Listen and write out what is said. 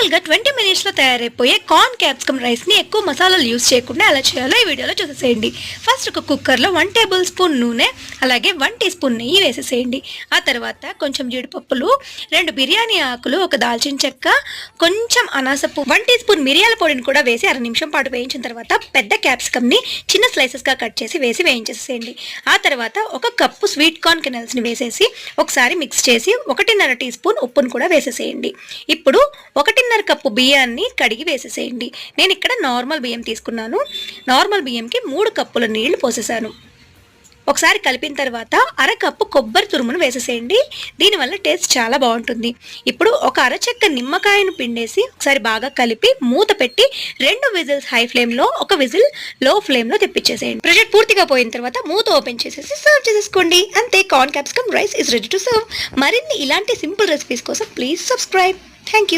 సింపుల్గా 20 మినిట్స్లో తయారైపోయే corn capsicum రైస్ని ఎక్కువ మసాలాలు యూస్ చేయకుండా ఎలా చేయాలో ఈ వీడియోలో చూసేసేయండి. ఫస్ట్ ఒక కుక్కర్లో 1 టేబుల్ స్పూన్ నూనె అలాగే 1 టీ స్పూన్ నెయ్యి వేసేసేయండి. ఆ తర్వాత కొంచెం జీడిపప్పులు, 2 బిర్యానీ ఆకులు, ఒక దాల్చిన చెక్క, కొంచెం అనాసపు, 1 టీ స్పూన్ మిరియాల పొడిని కూడా వేసి 1/2 నిమిషం పాటు వేయించిన తర్వాత పెద్ద క్యాప్సికమ్ని చిన్న స్లైసెస్గా కట్ చేసి వేయించేసేయండి. ఆ తర్వాత ఒక కప్పు స్వీట్ కార్న్ కెనల్స్ని వేసేసి ఒకసారి మిక్స్ చేసి 1.5 టీ స్పూన్ ఉప్పును కూడా వేసేసేయండి. ఇప్పుడు 1.5 కప్పు బియ్యాన్ని కడిగి వేసేసేయండి. నేను ఇక్కడ నార్మల్ బియ్యం తీసుకున్నాను. నార్మల్ బియ్యంకి 3 కప్పుల నీళ్లు పోసేసాను. ఒకసారి కలిపిన తర్వాత 1/2 కప్పు కొబ్బరి తురుమును వేసేసేయండి. దీనివల్ల టేస్ట్ చాలా బాగుంటుంది. ఇప్పుడు ఒక అరచెక్క నిమ్మకాయను పిండేసి ఒకసారి బాగా కలిపి మూత పెట్టి 2 విజిల్స్ హై ఫ్లేమ్లో, 1 విజిల్ లో ఫ్లేమ్లో తెప్పించేసేయండి. ప్రెషర్ పూర్తిగా పోయిన తర్వాత మూత ఓపెన్ చేసేసి సర్వ్ చేసేసుకోండి. అంతే, corn capsicum rice is ready to serve. మరిన్ని ఇలాంటి సింపుల్ రెసిపీస్ కోసం ప్లీజ్ సబ్స్క్రైబ్. Thank you.